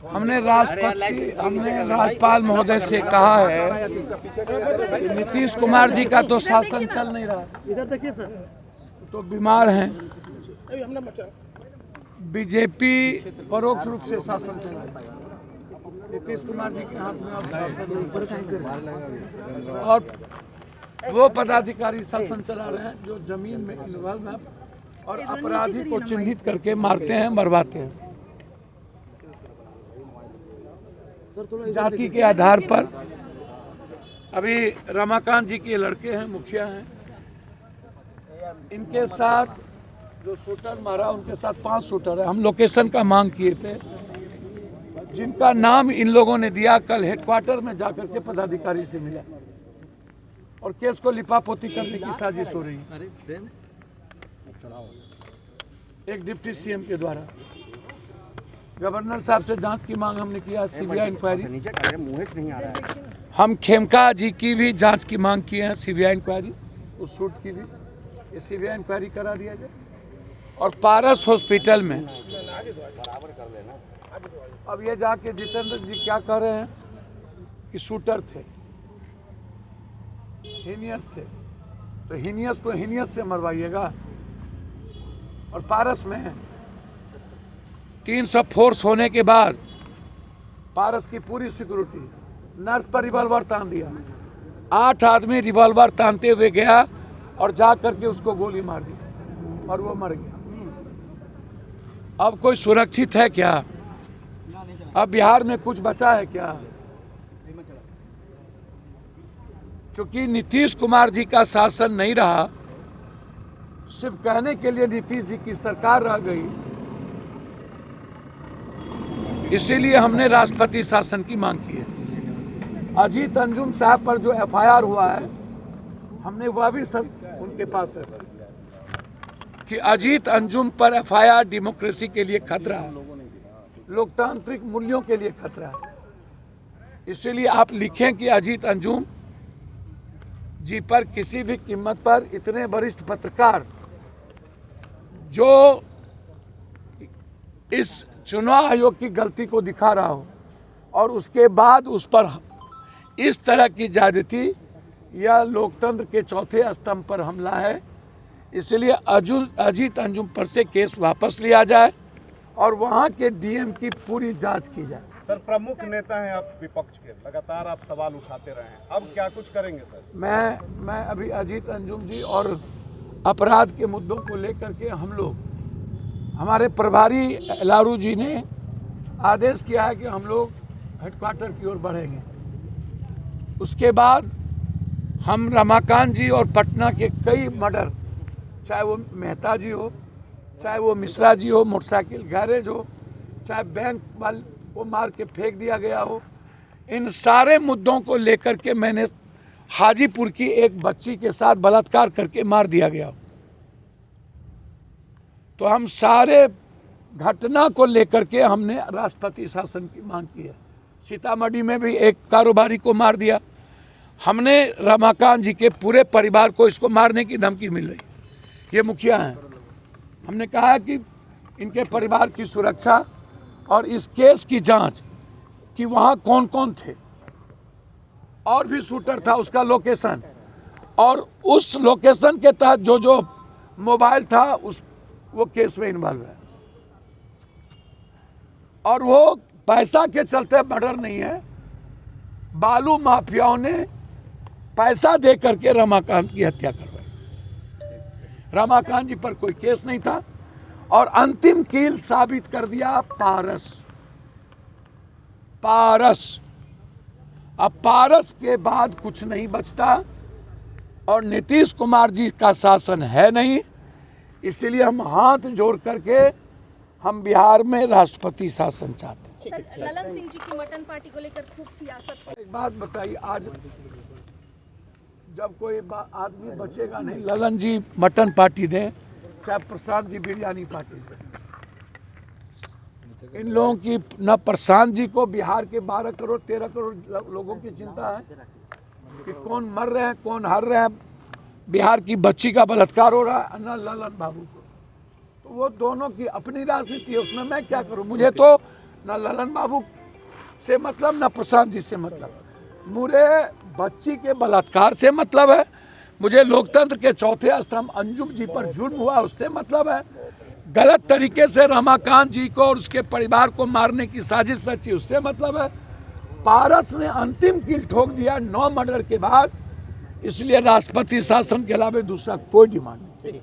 हमने राज्यपाल महोदय से कहा है कि नीतीश कुमार जी का तो शासन चल नहीं रहा, इधर देखिए सर, तो बीमार हैं। बीजेपी परोक्ष रूप से शासन चला रही है। नीतीश कुमार जी के हाथ में अब शासन और वो पदाधिकारी शासन चला रहे हैं जो जमीन में इन्वॉल्व हैं और अपराधी को चिन्हित करके मारते हैं, मरवाते हैं। जाति के आधार पर अभी रमाकांत जी के लड़के हैं, मुखिया हैं, इनके साथ जो शूटर मारा उनके साथ 5 शूटर है। हम लोकेशन का मांग किए थे, जिनका नाम इन लोगों ने दिया। कल हेडक्वार्टर में जाकर के पदाधिकारी से मिला और केस को लिपापोती करने की साजिश हो रही है एक डिप्टी सीएम के द्वारा। गवर्नर साहब से जांच की मांग हमने किया, सीबीआई इंक्वायरी। हम खेमका जी की भी जांच की मांग किए हैं, सीबीआई इंक्वायरी, उस शूट की भी ये सीबीआई इंक्वायरी करा दिया जाए। और पारस हॉस्पिटल में अब ये जाके जितेंद्र जी क्या कह रहे हैं कि शूटर थे, हीनियस थे, तो हीनियस को हीनियस से मरवाइएगा। और पारस में 300 फोर्स होने के बाद पारस की पूरी सिक्योरिटी नर्स पर रिवॉल्वर तान दिया। 8 आदमी रिवॉल्वर तानते हुए गया और जा करके उसको गोली मार दी और वो मर गया। अब कोई सुरक्षित है क्या? अब बिहार में कुछ बचा है क्या? क्योंकि नीतीश कुमार जी का शासन नहीं रहा, सिर्फ कहने के लिए नीतीश जी की सरकार रह गई। इसीलिए हमने राष्ट्रपति शासन की मांग की है। अजीत अंजुम साहब पर जो एफआईआर हुआ है, हमने वह भी सब उनके पास है कि अजीत अंजुम पर एफआईआर डेमोक्रेसी के लिए खतरा है, लोकतांत्रिक मूल्यों के लिए खतरा है। इसलिए आप लिखें कि अजीत अंजुम जी पर किसी भी कीमत पर इतने वरिष्ठ पत्रकार जो इस चुनाव आयोग की गलती को दिखा रहा हो और उसके बाद उस पर इस तरह की ज्यादती या लोकतंत्र के चौथे स्तंभ पर हमला है। इसलिए अजीत अंजुम पर से केस वापस लिया जाए और वहां के डीएम की पूरी जांच की जाए। सर, प्रमुख नेता हैं आप विपक्ष के, लगातार आप सवाल उठाते रहे हैं, अब क्या कुछ करेंगे सर? मैं अभी अजीत अंजुम जी और अपराध के मुद्दों को लेकर के हम लोग, हमारे प्रभारी लारू जी ने आदेश किया है कि हम लोग हेडक्वार्टर की ओर बढ़ेंगे। उसके बाद हम रमाकांत जी और पटना के कई मर्डर, चाहे वो मेहता जी हो, चाहे वो मिश्रा जी हो, मोटरसाइकिल गैरेज हो, चाहे बैंक वाल को मार के फेंक दिया गया हो, इन सारे मुद्दों को लेकर के मैंने हाजीपुर की एक बच्ची के साथ बलात्कार करके मार दिया गया, तो हम सारे घटना को लेकर के हमने राष्ट्रपति शासन की मांग की है। सीतामढ़ी में भी एक कारोबारी को मार दिया। हमने रमाकांत जी के पूरे परिवार को इसको मारने की धमकी मिल रही। ये मुखिया हैं, हमने कहा कि इनके परिवार की सुरक्षा और इस केस की जांच कि वहाँ कौन कौन थे और भी शूटर था, उसका लोकेशन, और उस लोकेशन के तहत जो जो मोबाइल था वो केस में इन्वॉल्व है। और वो पैसा के चलते मर्डर नहीं है, बालू माफियाओं ने पैसा दे करके रमाकांत की हत्या करवाई। रमाकांत जी पर कोई केस नहीं था और अंतिम कील साबित कर दिया पारस। अब पारस के बाद कुछ नहीं बचता और नीतीश कुमार जी का शासन है नहीं। इसलिए हम हाथ जोड़ करके हम बिहार में राष्ट्रपति शासन चाहते हैं। ललन सिंह जी की मटन पार्टी को लेकर खूब सियासत। एक बात बताइए, आज जब कोई आदमी बचेगा नहीं, ललन जी मटन पार्टी दें, चाहे प्रशांत जी बिरयानी पार्टी दें, इन लोगों की न प्रशांत जी को बिहार के 12 करोड़ 13 करोड़ लोगों की चिंता है कि कौन मर रहे हैं, कौन हार रहे हैं, बिहार की बच्ची का बलात्कार हो रहा है, न ललन बाबू को। तो वो दोनों की अपनी राजनीति है, उसमें मैं क्या करूं। मुझे तो ना ललन बाबू से मतलब, ना प्रशांत जी से मतलब, मुझे बच्ची के बलात्कार से मतलब है, मुझे लोकतंत्र के चौथे स्तंभ अंजुम जी पर जुल्म हुआ उससे मतलब है, गलत तरीके से रमाकांत जी को और उसके परिवार को मारने की साजिश रची उससे मतलब है, पारस ने अंतिम किल ठोक दिया 9 मर्डर के बाद, इसलिए राष्ट्रपति शासन के अलावा दूसरा कोई डिमांड नहीं।